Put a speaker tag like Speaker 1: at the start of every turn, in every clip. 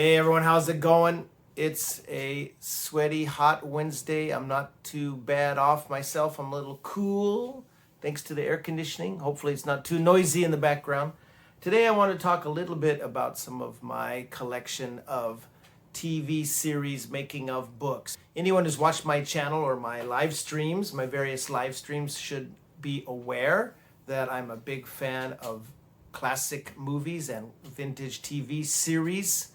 Speaker 1: Hey everyone, how's it going? It's a sweaty, hot Wednesday. I'm not too bad off myself. I'm a little cool thanks to the air conditioning. Hopefully it's not too noisy in the background. Today I want to talk a little bit about some of my collection of TV series making of books. Anyone who's watched my channel or my live streams, my various live streams, should be aware that I'm a big fan of classic movies and vintage TV series,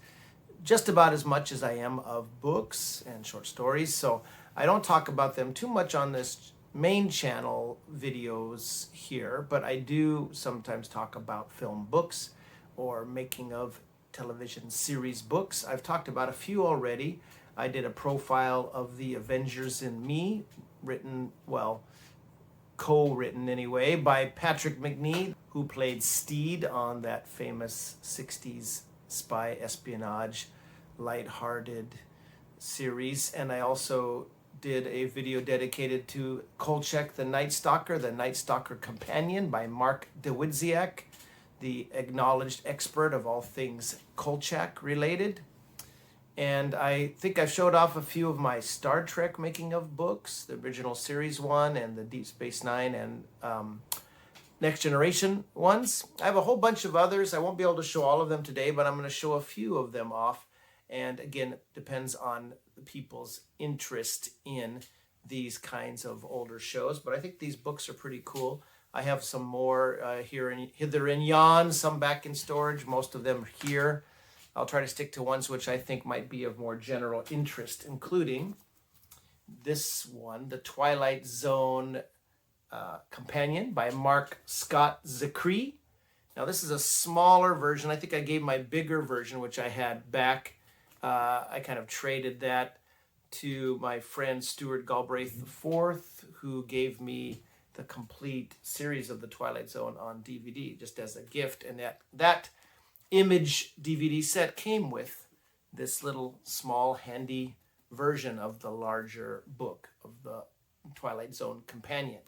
Speaker 1: just about as much as I am of books and short stories. So I don't talk about them too much on this main channel videos here, but I do sometimes talk about film books or making of television series books. I've talked about a few already. I did a profile of the Avengers in Me, written, well, co-written anyway, by Patrick Macnee, who played Steed on that famous 60s spy espionage lighthearted series. And I also did a video dedicated to Kolchak the Night Stalker Companion by Mark Dawidziak, the acknowledged expert of all things Kolchak related. And I think I showed off a few of my Star Trek making of books, the original series one and the Deep Space Nine and Next Generation ones. I have a whole bunch of others. I won't be able to show all of them today, but I'm going to show a few of them off. And again, it depends on the people's interest in these kinds of older shows. But I think these books are pretty cool. I have some more hither and yon, some back in storage, most of them here. I'll try to stick to ones which I think might be of more general interest, including this one, the Twilight Zone Companion by Mark Scott Zicree. Now this is a smaller version. I think I gave my bigger version, which I had back. I kind of traded that to my friend Stuart Galbraith IV, who gave me the complete series of the Twilight Zone on DVD just as a gift. And that image DVD set came with this little small handy version of the larger book of the Twilight Zone Companion.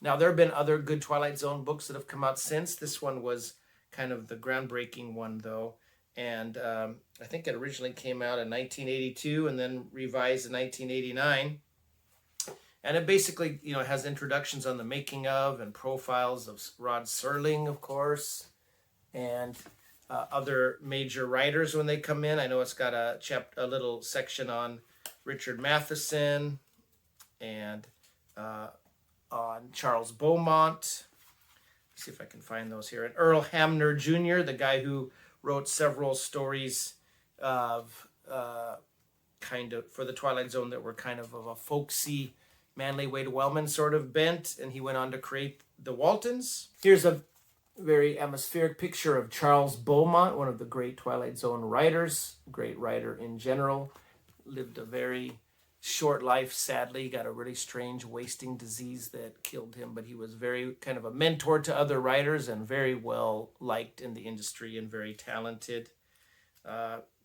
Speaker 1: Now, there have been other good Twilight Zone books that have come out since. This one was kind of the groundbreaking one, though. And I think it originally came out in 1982 and then revised in 1989. And it basically, has introductions on the making of and profiles of Rod Serling, of course, and other major writers when they come in. I know it's got a little section on Richard Matheson and on Charles Beaumont. Let's see if I can find those here. And Earl Hamner Jr., the guy who wrote several stories of kind of for the Twilight Zone that were kind of a folksy, Manly Wade Wellman sort of bent, and he went on to create the Waltons. Here's a very atmospheric picture of Charles Beaumont, one of the great Twilight Zone writers, great writer in general. Lived a very short life, sadly. Got a really strange wasting disease that killed him, but he was very kind of a mentor to other writers and very well liked in the industry and very talented.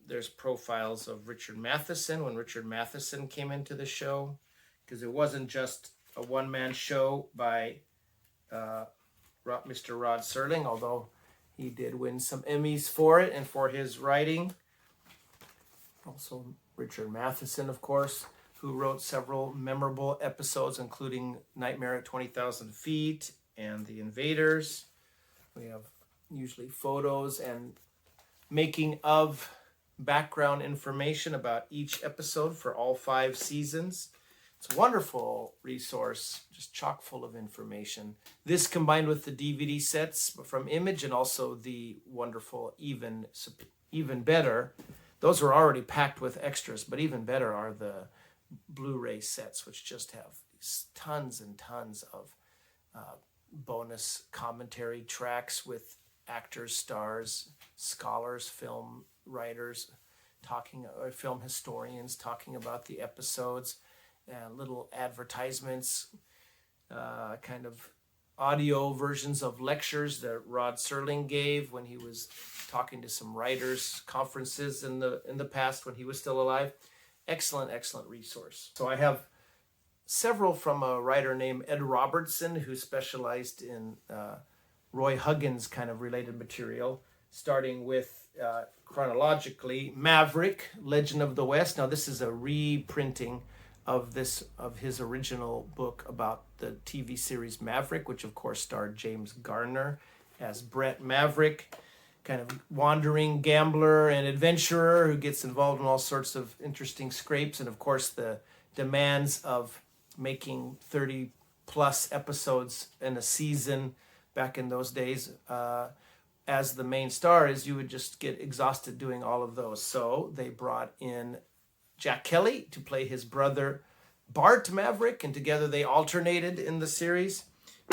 Speaker 1: There's profiles of Richard Matheson when Richard Matheson came into the show, because it wasn't just a one-man show by Mr. Rod Serling, although he did win some Emmys for it and for his writing. Also Richard Matheson, of course, who wrote several memorable episodes, including Nightmare at 20,000 Feet and The Invaders. We have usually photos and making of background information about each episode for all 5 seasons. It's a wonderful resource, just chock full of information. This combined with the DVD sets from Image and also the wonderful Even Better. Those were already packed with extras, but even better are the Blu-ray sets, which just have tons and tons of bonus commentary tracks with actors, stars, scholars, film writers, film historians talking about the episodes. Little advertisements, kind of audio versions of lectures that Rod Serling gave when he was talking to some writers, conferences in the past when he was still alive. Excellent resource. So I have several from a writer named Ed Robertson, who specialized in Roy Huggins kind of related material, starting with chronologically. Maverick, Legend of the West. Now this is a reprinting of his original book about the TV series Maverick, which of course starred James Garner as Brett Maverick, kind of wandering gambler and adventurer who gets involved in all sorts of interesting scrapes, and of course the demands of making 30 plus episodes in a season back in those days. As the main star is, you would just get exhausted doing all of those. So they brought in Jack Kelly to play his brother Bart Maverick, and together they alternated in the series.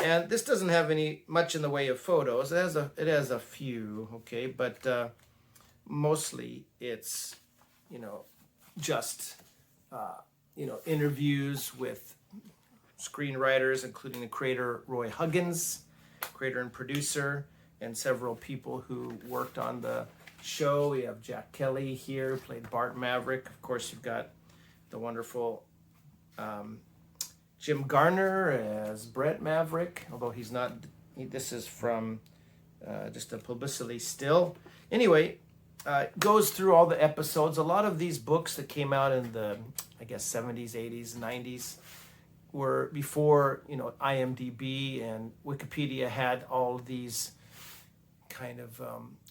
Speaker 1: And this doesn't have much in the way of photos. It has a few, okay, but mostly it's just interviews with screenwriters, including the creator Roy Huggins, creator and producer, and several people who worked on the show. We have Jack Kelly here, played Bart Maverick. Of course, you've got the wonderful Jim Garner as Brett Maverick, although he's not. This is from just a publicity still. Anyway, goes through all the episodes. A lot of these books that came out in the, I guess, 70s, 80s, 90s were before, IMDb and Wikipedia had all these kind of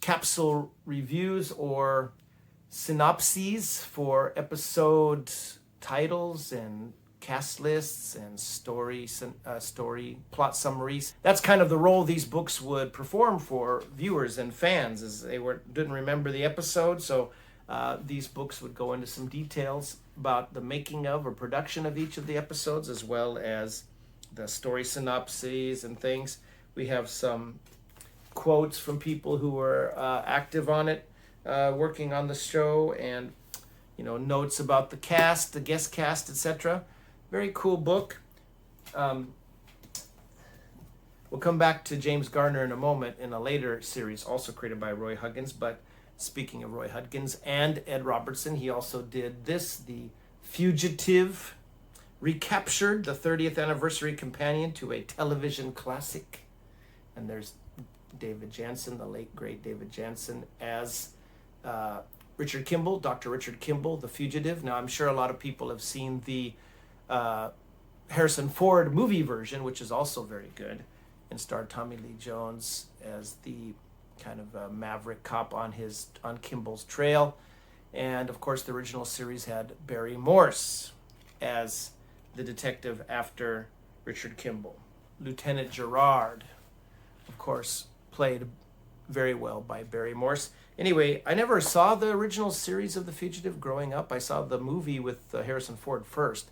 Speaker 1: capsule reviews or synopses for episode titles and cast lists and story plot summaries. That's kind of the role these books would perform for viewers and fans, as they didn't remember the episode. So these books would go into some details about the making of or production of each of the episodes, as well as the story synopses and things. We have some quotes from people who were active on it, working on the show, and notes about the cast, the guest cast, etc. Very cool book. We'll come back to James Garner in a moment in a later series, also created by Roy Huggins. But speaking of Roy Huggins and Ed Robertson, he also did the Fugitive Recaptured, the 30th anniversary companion to a television classic. And there's David Jansen, the late great David Jansen, as Richard Kimball, Dr. Richard Kimball, the Fugitive. Now, I'm sure a lot of people have seen the Harrison Ford movie version, which is also very good, and starred Tommy Lee Jones as the kind of maverick cop on Kimball's trail. And of course, the original series had Barry Morse as the detective after Richard Kimball. Lieutenant Gerard, of course, played very well by Barry Morse. Anyway, I never saw the original series of The Fugitive growing up. I saw the movie with Harrison Ford first.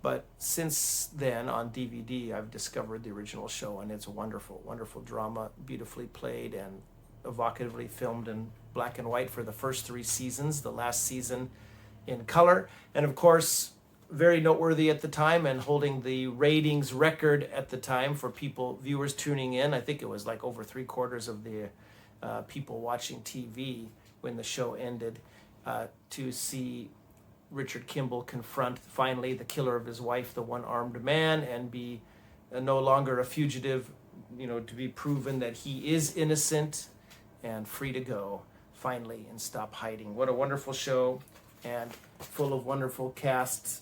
Speaker 1: But since then, on DVD, I've discovered the original show, and it's a wonderful, wonderful drama, beautifully played and evocatively filmed in black and white for the first 3 seasons, the last season in color. And of course, very noteworthy at the time and holding the ratings record at the time for viewers tuning in. I think it was like over 3/4 of the people watching TV when the show ended, to see Richard Kimball confront finally the killer of his wife, the one-armed man, and be no longer a fugitive, to be proven that he is innocent and free to go finally and stop hiding. What a wonderful show, and full of wonderful guest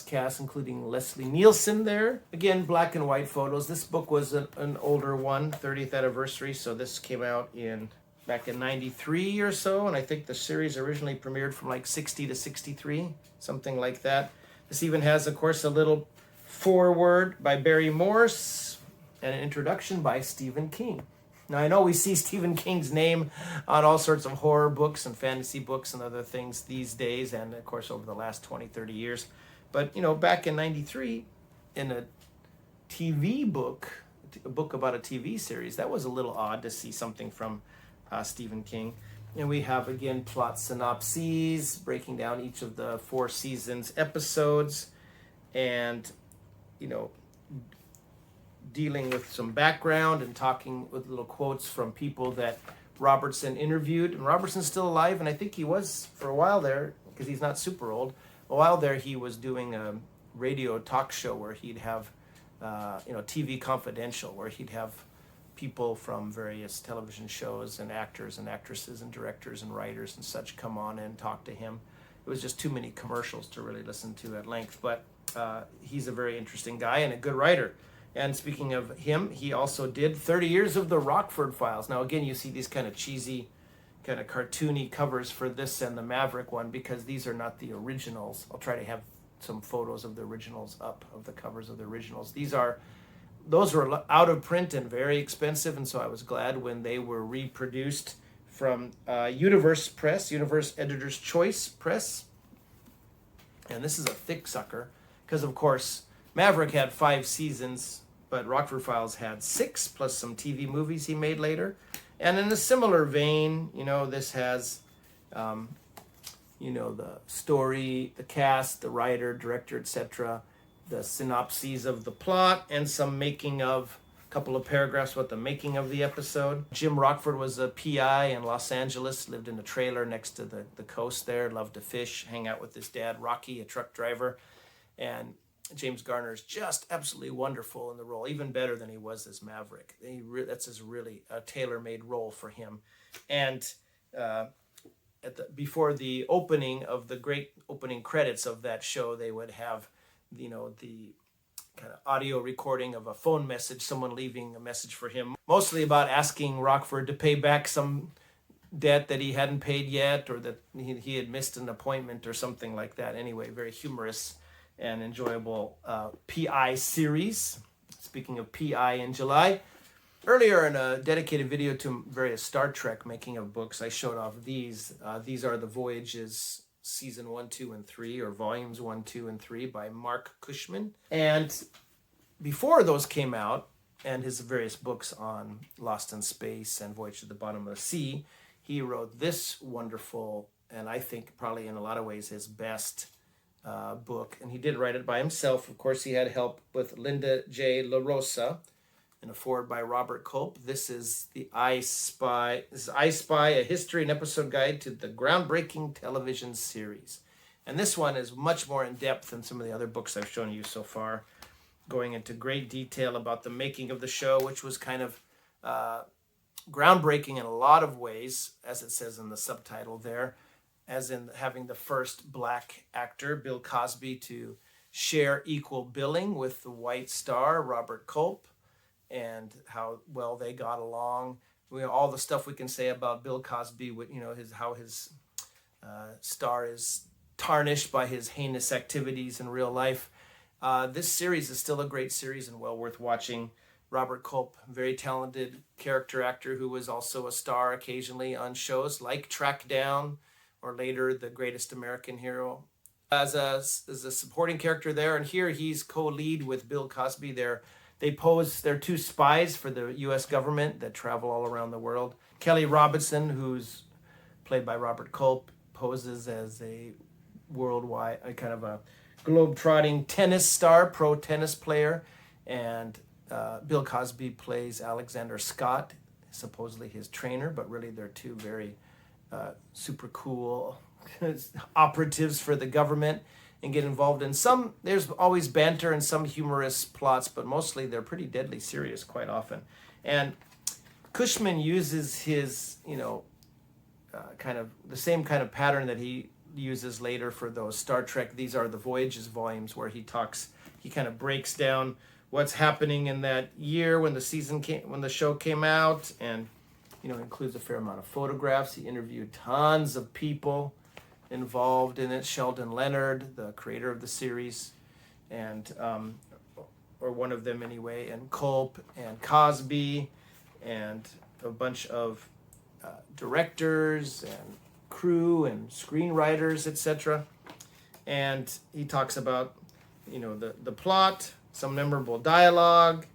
Speaker 1: casts, including Leslie Nielsen there. Again, black and white photos. This book was an older one, 30th anniversary, so this came out back in 93 or so, and I think the series originally premiered from like 60 to 63, something like that. This even has, of course, a little foreword by Barry Morse and an introduction by Stephen King. Now, I know we see Stephen King's name on all sorts of horror books and fantasy books and other things these days, and of course over the last 20, 30 years. But, back in 93, in a TV book, a book about a TV series, that was a little odd to see something from Stephen King. And we have, again, plot synopses, breaking down each of the 4 seasons episodes, and, dealing with some background and talking with little quotes from people that Robertson interviewed. And Robertson's still alive, and I think he was for a while there, because he's not super old. A while there, he was doing a radio talk show where he'd have, TV Confidential, where he'd have people from various television shows and actors and actresses and directors and writers and such come on and talk to him. It was just too many commercials to really listen to at length, but he's a very interesting guy and a good writer. And speaking of him, he also did 30 years of the Rockford Files. Now again, you see these kind of cheesy, kind of cartoony covers for this and the Maverick one, because these are not the originals. I'll try to have some photos of the originals up, of the covers of the originals. Those were out of print and very expensive, and so I was glad when they were reproduced from Universe Press, Universe Editor's Choice Press. And this is a thick sucker, because of course Maverick had 5 seasons, but Rockford Files had 6, plus some TV movies he made later. And in a similar vein, this has, the story, the cast, the writer, director, etc., the synopses of the plot, and some making of, a couple of paragraphs about the making of the episode. Jim Rockford was a PI in Los Angeles, lived in a trailer next to the coast there, loved to fish, hang out with his dad, Rocky, a truck driver. And James Garner is just absolutely wonderful in the role, even better than he was as Maverick. That's his really tailor-made role for him. And before the opening of the great opening credits of that show, they would have, the kind of audio recording of a phone message, someone leaving a message for him, mostly about asking Rockford to pay back some debt that he hadn't paid yet, or that he had missed an appointment or something like that. Anyway, very humorous and enjoyable PI series. Speaking of PI in July, earlier in a dedicated video to various Star Trek making of books, I showed off these. These are the Voyages Season 1, 2, and 3, or Volumes 1, 2, and 3 by Mark Cushman. And before those came out, and his various books on Lost in Space and Voyage to the Bottom of the Sea, he wrote this wonderful, and I think probably in a lot of ways his best book, and he did write it by himself. Of course, he had help with Linda J. LaRosa, and a foreword by Robert Culp. This is the I Spy. This is I Spy, a history and episode guide to the groundbreaking television series. And this one is much more in depth than some of the other books I've shown you so far, going into great detail about the making of the show, which was kind of groundbreaking in a lot of ways, as it says in the subtitle there, as in having the first black actor, Bill Cosby, to share equal billing with the white star, Robert Culp, and how well they got along. All the stuff we can say about Bill Cosby, how his star is tarnished by his heinous activities in real life. This series is still a great series and well worth watching. Robert Culp, very talented character actor who was also a star occasionally on shows like Track Down, or later The Greatest American Hero, as a supporting character there. And here he's co-lead with Bill Cosby. They're 2 spies for the U.S. government that travel all around the world. Kelly Robinson, who's played by Robert Culp, poses as a worldwide, a kind of a globe-trotting tennis star, pro tennis player. And Bill Cosby plays Alexander Scott, supposedly his trainer, but really they're 2 very super cool operatives for the government, and get involved in some, there's always banter and some humorous plots, but mostly they're pretty deadly serious quite often. And Cushman uses his, kind of the same kind of pattern that he uses later for those Star Trek. These are the Voyages volumes where he kind of breaks down what's happening in that year when the show came out, and includes a fair amount of photographs. He interviewed tons of people involved in it. Sheldon Leonard, the creator of the series, and or one of them anyway, and Culp and Cosby, and a bunch of directors and crew and screenwriters, etc. And he talks about the plot, some memorable dialogue,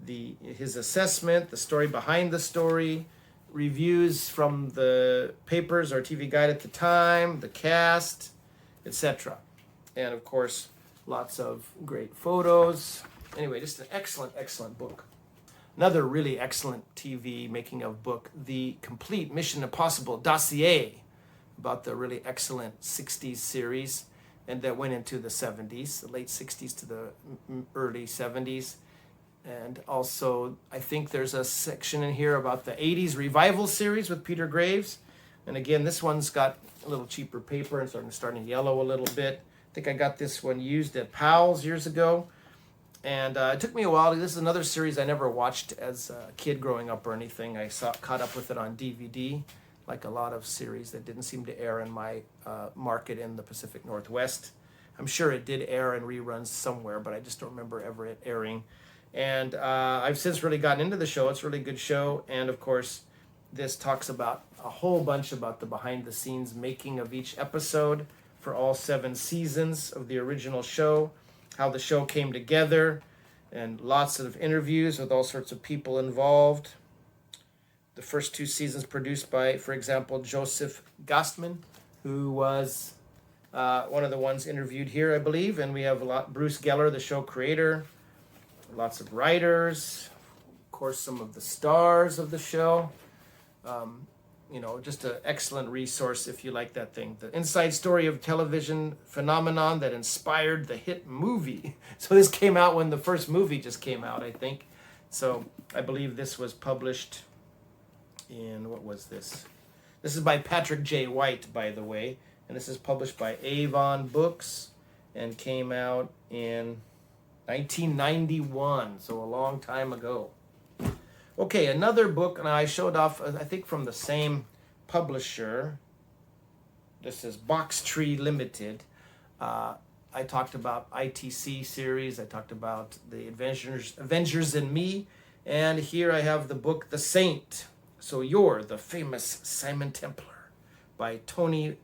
Speaker 1: his assessment, the story behind the story, reviews from the papers or TV Guide at the time, the cast, etc. And of course, lots of great photos. Anyway, just an excellent, excellent book. Another really excellent TV making of book, the complete Mission Impossible Dossier, about the really excellent 60s series, and that went into the 70s, the late 60s to the early 70s. And also, I think there's a section in here about the 80s revival series with Peter Graves. And again, this one's got a little cheaper paper and starting to yellow a little bit. I think I got this one used at Powell's years ago. And it took me a while. This is another series I never watched as a kid growing up or anything. I caught up with it on DVD, like a lot of series that didn't seem to air in my market in the Pacific Northwest. I'm sure it did air in reruns somewhere, but I just don't remember ever it airing. And I've since really gotten into the show. It's a really good show. And of course, this talks about a whole bunch about the behind the scenes making of each episode for all 7 seasons of the original show, how the show came together, and lots of interviews with all sorts of people involved. The first 2 seasons produced by, for example, Joseph Gastman, who was one of the ones interviewed here, I believe. And we have Bruce Geller, the show creator, lots of writers, of course, some of the stars of the show. Just an excellent resource if you like that thing. The inside story of television phenomenon that inspired the hit movie. So this came out when the first movie just came out, I think. So I believe this was published in, what was this? This is by Patrick J. White, by the way. And this is published by Avon Books and came out in 1991, so a long time ago. Okay, another book, and I showed off, I think from the same publisher. This is Box Tree Limited. I talked about ITC series. I talked about the Avengers and Me. And here I have the book The Saint. So You're the Famous Simon Templar by Tony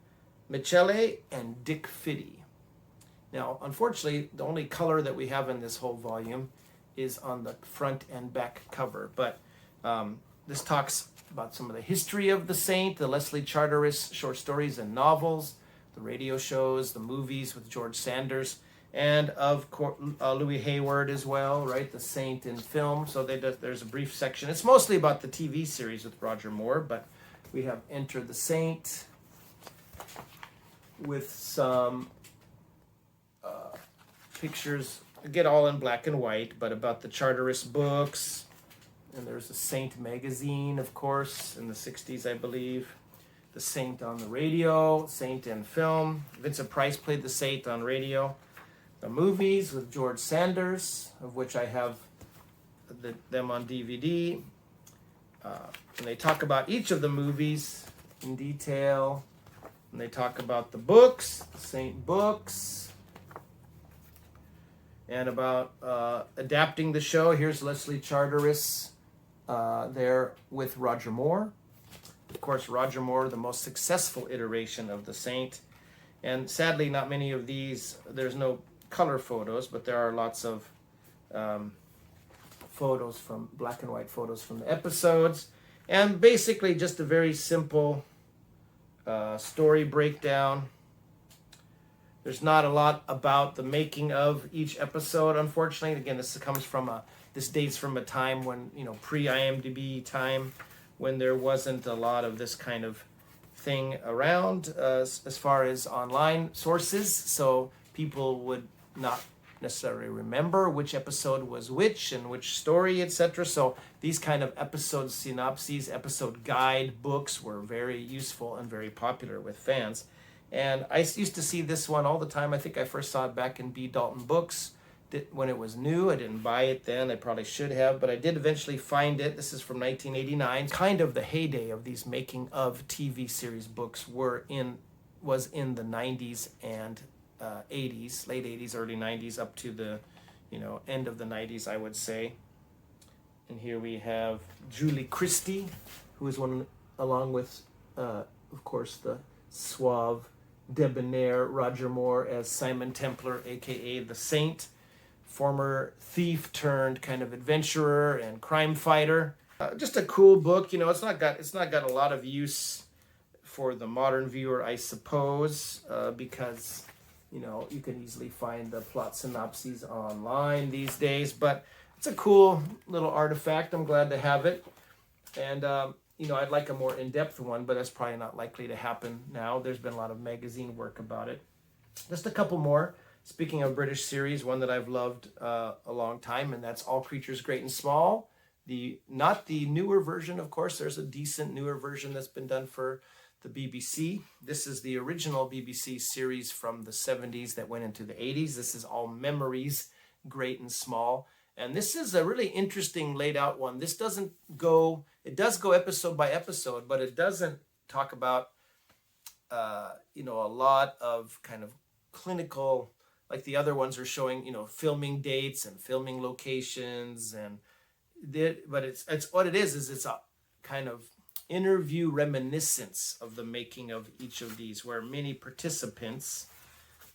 Speaker 1: Michele and Dick Fitty. Now, unfortunately, the only color that we have in this whole volume is on the front and back cover. But this talks about some of the history of the Saint, the Leslie Charteris short stories and novels, the radio shows, the movies with George Sanders, and of course Louis Hayward as well, right? The Saint in film. So there's a brief section. It's mostly about the TV series with Roger Moore, but we have Enter the Saint with some pictures, again all in black and white, but about the Charteris books. And there's a Saint magazine, of course, in the 60s, I believe. The Saint on the radio, Saint in film. Vincent Price played the Saint on radio. The movies with George Sanders, of which I have them on DVD. And they talk about each of the movies in detail. And they talk about the books, the Saint books, and about adapting the show. Here's Leslie Charteris there with Roger Moore. Of course, Roger Moore, the most successful iteration of the Saint. And sadly, not many of these, there's no color photos, but there are lots of photos from, black and white photos from the episodes. And basically just a very simple story breakdown. There's not a lot about the making of each episode, unfortunately. Again, this dates from a time when, pre-IMDb time, when there wasn't a lot of this kind of thing around as far as online sources. So people would not necessarily remember which episode was which and which story, etc. So these kind of episode synopses, episode guide books were very useful and very popular with fans. And I used to see this one all the time. I think I first saw it back in B. Dalton Books when it was new. I didn't buy it then. I probably should have, but I did eventually find it. This is from 1989. Kind of the heyday of these making of TV series books was in the 90s and 80s, late 80s, early 90s, up to the end of the 90s, I would say. And here we have Julie Christie, who is one, along with, of course, the suave, debonair Roger Moore as Simon Templar, aka the Saint, former thief turned kind of adventurer and crime fighter. Just a cool book. It's not got a lot of use for the modern viewer, I suppose, because you can easily find the plot synopses online these days. But it's a cool little artifact. I'm glad to have it. And I'd like a more in-depth one, but that's probably not likely to happen now. There's been a lot of magazine work about it. Just a couple more. Speaking of British series, one that I've loved a long time, and that's All Creatures Great and Small. Not the newer version, of course. There's a decent newer version that's been done for the BBC. This is the original BBC series from the 70s that went into the 80s. This is All Memories Great and Small. And this is a really interesting laid out one. This doesn't go, it does go episode by episode, but it doesn't talk about, a lot of kind of clinical, like the other ones are showing, filming dates and filming locations. But it's what it is it's a kind of interview reminiscence of the making of each of these, where many participants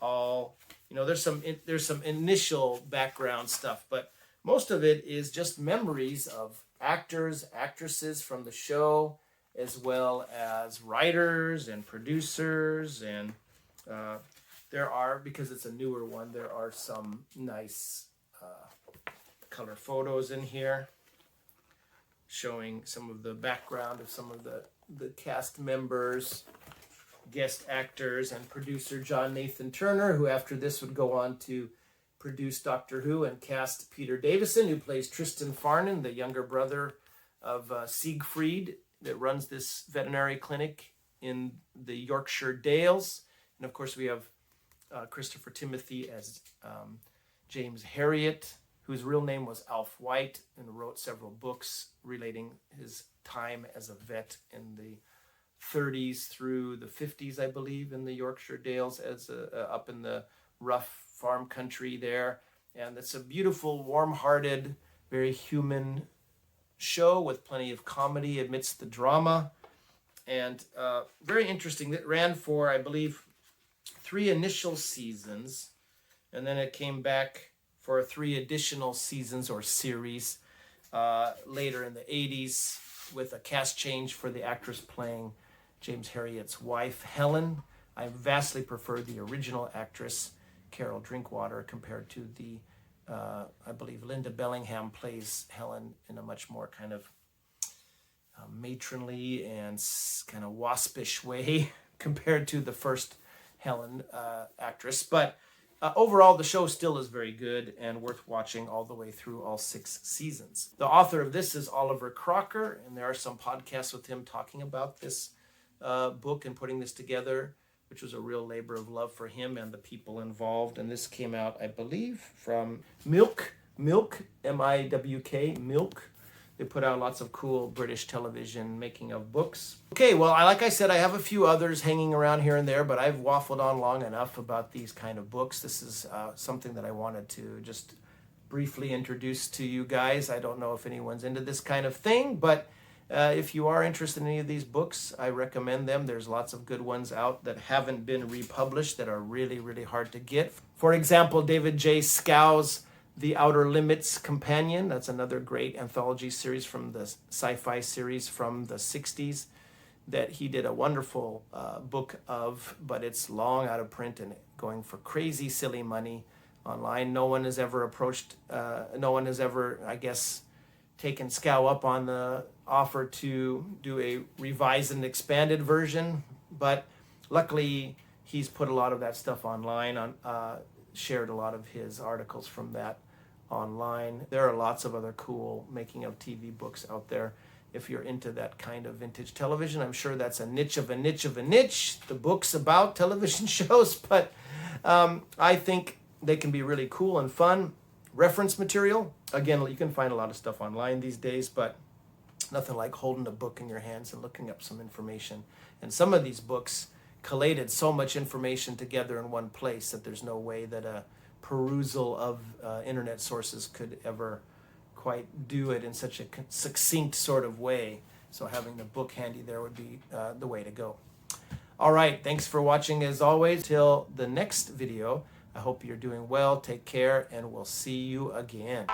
Speaker 1: all, there's some initial background stuff, but most of it is just memories of actors, actresses from the show, as well as writers and producers. And there are, because it's a newer one, there are some nice color photos in here showing some of the background of some of the cast members, guest actors, and producer John Nathan Turner, who after this would go on to produce Doctor Who and cast Peter Davison, who plays Tristan Farnon, the younger brother of Siegfried, that runs this veterinary clinic in the Yorkshire Dales. And of course we have Christopher Timothy as James Herriot, whose real name was Alf White, and wrote several books relating his time as a vet in the 30s through the 50s, I believe, in the Yorkshire Dales, as up in the rough farm country there. And it's a beautiful, warm-hearted, very human show with plenty of comedy amidst the drama. And very interesting. It ran for, I believe, 3 initial seasons, and then it came back for 3 additional seasons or series later in the 80s, with a cast change for the actress playing James Herriot's wife, Helen. I vastly prefer the original actress, Carol Drinkwater, compared to the, I believe Linda Bellingham plays Helen in a much more kind of matronly and kind of waspish way compared to the first Helen actress. But overall, the show still is very good and worth watching all the way through all 6 seasons. The author of this is Oliver Crocker, and there are some podcasts with him talking about this book and putting this together, which was a real labor of love for him and the people involved. And this came out, I believe, from Milk, M-I-W-K, Milk. They put out lots of cool British television making of books. Okay, well, like I said, I have a few others hanging around here and there, but I've waffled on long enough about these kind of books. This is something that I wanted to just briefly introduce to you guys. I don't know if anyone's into this kind of thing, but if you are interested in any of these books, I recommend them. There's lots of good ones out that haven't been republished that are really, really hard to get. For example, David J. Skow's The Outer Limits Companion. That's another great anthology series from the sci-fi series from the 60s that he did a wonderful book of, but it's long out of print and going for crazy, silly money online. No one has ever approached, I guess, taken Skow up on the offer to do a revised and expanded version, but luckily he's put a lot of that stuff online, shared a lot of his articles from that online. There are lots of other cool making of TV books out there if you're into that kind of vintage television. I'm sure that's a niche of a niche of a niche, the books about television shows, but I think they can be really cool and fun. Reference material, again, you can find a lot of stuff online these days, but nothing like holding a book in your hands and looking up some information. And some of these books collated so much information together in one place that there's no way that a perusal of internet sources could ever quite do it in such a succinct sort of way. So having the book handy there would be the way to go. All right, thanks for watching as always. Till the next video, I hope you're doing well, take care, and we'll see you again.